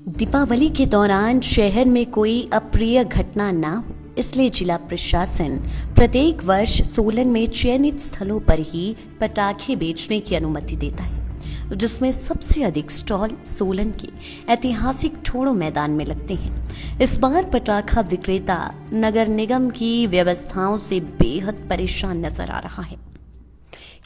दीपावली के दौरान शहर में कोई अप्रिय घटना ना हो, इसलिए जिला प्रशासन प्रत्येक वर्ष सोलन में चयनित स्थलों पर ही पटाखे बेचने की अनुमति देता है, जिसमें सबसे अधिक स्टॉल सोलन के ऐतिहासिक ठोड़ो मैदान में लगते हैं। इस बार पटाखा विक्रेता नगर निगम की व्यवस्थाओं से बेहद परेशान नजर आ रहा है,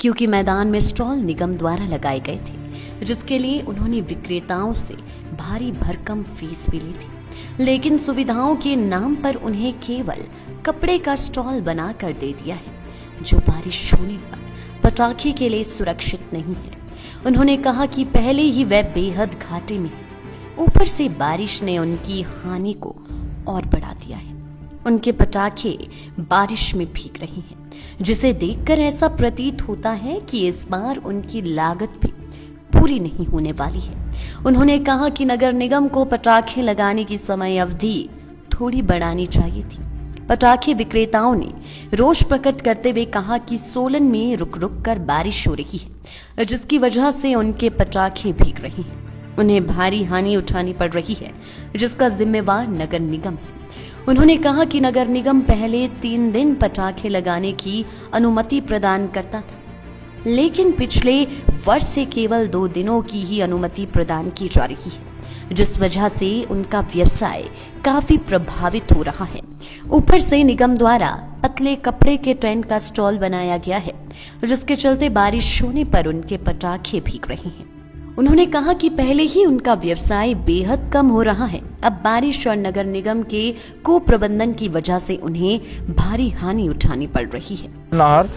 क्योंकि मैदान में स्टॉल निगम द्वारा लगाए गए थे, जिसके लिए उन्होंने विक्रेताओं से भारी भरकम फीस भी ली थी, लेकिन सुविधाओं के नाम पर उन्हें केवल कपड़े का स्टॉल बना कर दे दिया है, जो बारिश होने पर पटाखे के लिए सुरक्षित नहीं है। उन्होंने कहा कि पहले ही वह बेहद घाटे में है, ऊपर से बारिश ने उनकी हानि को और बढ़ा दिया है। उनके पटाखे बारिश में भीग रहे हैं, जिसे देखकर ऐसा प्रतीत होता है कि इस बार उनकी लागत भी पूरी नहीं होने वाली है। उन्होंने कहा कि नगर निगम को पटाखे लगाने की समय अवधि थोड़ी बढ़ानी चाहिए थी। पटाखे विक्रेताओं ने रोष प्रकट करते हुए कहा कि सोलन में रुक रुक कर बारिश हो रही है, जिसकी वजह से उनके पटाखे भीग रहे हैं। उन्हें भारी हानि उठानी पड़ रही है, जिसका जिम्मेवार नगर निगम है। उन्होंने कहा कि नगर निगम पहले 3 दिन पटाखे लगाने की अनुमति प्रदान करता था, लेकिन पिछले वर्ष से केवल 2 दिनों की ही अनुमति प्रदान की जा रही है, जिस वजह से उनका व्यवसाय काफी प्रभावित हो रहा है। ऊपर से निगम द्वारा पतले कपड़े के टेंट का स्टॉल बनाया गया है, जिसके चलते बारिश होने पर उनके पटाखे भीग रहे हैं। उन्होंने कहा कि पहले ही उनका व्यवसाय बेहद कम हो रहा है, अब बारिश और नगर निगम के कुप्रबंधन की वजह से उन्हें भारी हानि उठानी पड़ रही है। नाहर,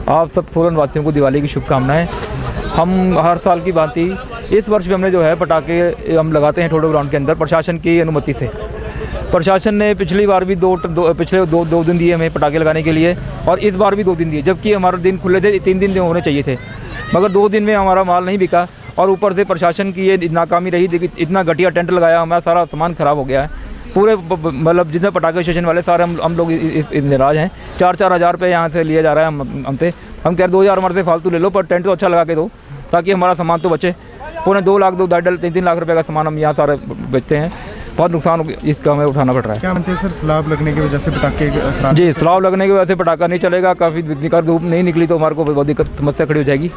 आप सब सोलन वासियों को दिवाली की शुभकामनाएं। हम हर साल की भांति इस वर्ष भी हमने जो है पटाखे हम लगाते हैं ठोडो ग्राउंड के अंदर प्रशासन की अनुमति से। प्रशासन ने पिछली बार भी पिछले दो दिन दिए हमें पटाखे लगाने के लिए, और इस बार भी 2 दिन दिए, जबकि हमारे दिन खुले थे, 3 दिन होने चाहिए थे, मगर 2 दिन में हमारा माल नहीं बिका। और ऊपर से प्रशासन की ये नाकामी रही, देखिए इतना घटिया टेंट लगाया, हमारा सारा सामान खराब हो गया है। पूरे मतलब जितने पटाखे स्टेशन वाले सारे हम लोग नाराज हैं। 4-4 हज़ार रुपये यहाँ से लिया जा रहा है हमसे। हम कह रहे 2 हज़ार हमारे से फालतू ले लो, पर टेंट तो अच्छा लगा के दो, ताकि हमारा सामान तो बचे। 2 लाख 2-2.5-3 लाख रुपये का सामान हम यहाँ सारे बेचते हैं। बहुत नुकसान इसका हमें उठाना पड़ रहा है। क्या मानते हैं सर, स्लाब लगने की वजह से पटाखे खराब? जी, स्लाब लगने की वजह से पटाखा नहीं चलेगा। काफ़ी धूप नहीं निकली तो हमारे को बहुत दिक्कत समस्या खड़ी हो जाएगी।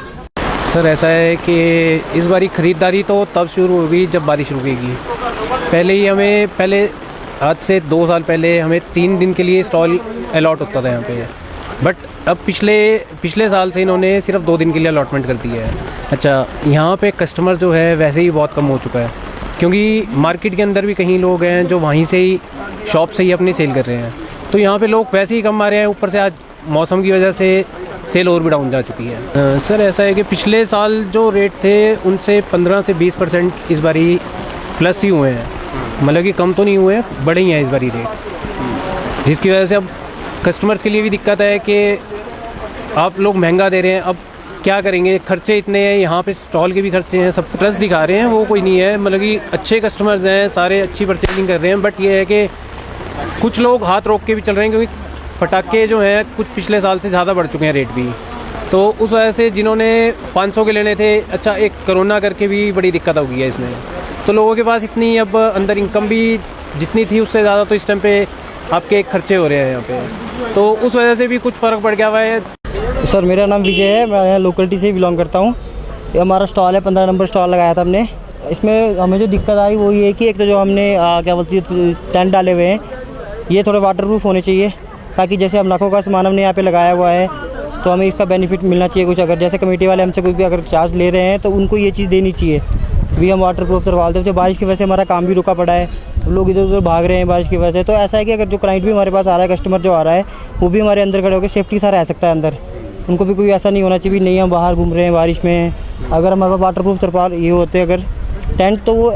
सर ऐसा है कि इस बारी ख़रीदारी तो तब शुरू होगी जब बारिश रुकेगी। पहले ही पहले आज से 2 साल पहले हमें 3 दिन के लिए स्टॉल अलॉट होता था यहाँ पे, बट अब पिछले साल से इन्होंने सिर्फ 2 दिन के लिए अलॉटमेंट कर दिया है। अच्छा, यहाँ पे कस्टमर जो है वैसे ही बहुत कम हो चुका है, क्योंकि मार्केट के अंदर भी कहीं लोग हैं जो वहीं से ही शॉप से ही अपनी सेल कर रहे हैं, तो यहाँ पे लोग वैसे ही कम आ रहे हैं। ऊपर से आज मौसम की वजह से सेल और भी डाउन जा चुकी है। सर ऐसा है कि पिछले साल जो रेट थे उनसे 15 से 20% इस बारी प्लस ही हुए हैं, मतलब कि कम तो नहीं हुए, बढ़े ही हैं इस बारी रेट, जिसकी वजह से अब कस्टमर्स के लिए भी दिक्कत है कि आप लोग महंगा दे रहे हैं, अब क्या करेंगे, खर्चे इतने हैं, यहाँ पे स्टॉल के भी खर्चे हैं, सब प्लस दिखा रहे हैं, वो कोई नहीं है। मतलब कि अच्छे कस्टमर्स हैं, सारे अच्छी परचेजिंग कर रहे हैं, बट ये है कि कुछ लोग हाथ रोक के भी चल रहे हैं, क्योंकि पटाखे जो हैं कुछ पिछले साल से ज़्यादा बढ़ चुके हैं रेट भी, तो उस वजह से जिन्होंने 500 के लेने थे, अच्छा एक कोरोना करके भी बड़ी दिक्कत हो गई है इसमें, तो लोगों के पास इतनी अब अंदर इनकम भी जितनी थी उससे ज़्यादा तो इस टाइम पे आपके खर्चे हो रहे हैं यहाँ पे, तो उस वजह से भी कुछ फ़र्क पड़ गया हुआ है। सर मेरा नाम विजय है, मैं यहाँ लोकलिटी से बिलोंग करता हूँ। ये हमारा स्टॉल है, 15 नंबर स्टॉल लगाया था हमने। इसमें हमें जो दिक्कत आई वो ये है कि एक तो जो हमने क्या बोलती है टेंट डाले हुए हैं, ये थोड़े वाटरप्रूफ होने चाहिए, ताकि जैसे हम लाखों का सामान हमने यहाँ पे लगाया हुआ है तो हमें इसका बेनिफिट मिलना चाहिए कुछ। अगर जैसे कमेटी वाले हमसे कोई भी अगर चार्ज ले रहे हैं तो उनको ये चीज़ देनी चाहिए भी हम वाटरप्रूफ करवा दें। बारिश की वजह से हमारा काम भी रुका पड़ा है, लोग इधर उधर भाग रहे हैं बारिश की वजह से। तो ऐसा है कि अगर जो क्लाइंट भी हमारे पास आ रहा है, कस्टमर जो आ रहा है, वो भी हमारे अंदर खड़े होकर सेफ्टी सा रह सकता है अंदर। उनको भी कोई ऐसा नहीं होना चाहिए नहीं हम बाहर घूम रहे हैं बारिश में। अगर हमारे पास वाटरप्रूफ तरपाल ये होते अगर टेंट, तो वो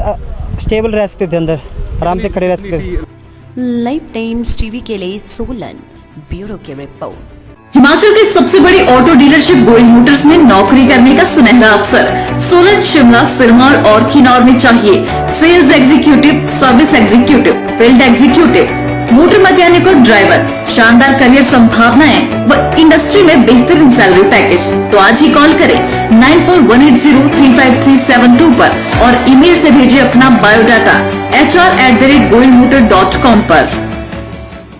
स्टेबल रह सकते थे, अंदर आराम से खड़े रह सकते थे। लाइव टाइम्स टीवी के लिए सोलन ब्यूरो की रिपोर्ट। हिमाचल की सबसे बड़ी ऑटो डीलरशिप गोयल मोटर्स में नौकरी करने का सुनहरा अवसर सोलन, शिमला, सिरमौर और किन्नौर में चाहिए sales executive, service executive, field executive, motor mechanic और ड्राइवर। शानदार करियर संभावनाएं व इंडस्ट्री में बेहतरीन सैलरी पैकेज। तो आज ही कॉल करें 9418035372 पर और ईमेल से भेजिए अपना बायोडाटा hr@goilmotor.com पर।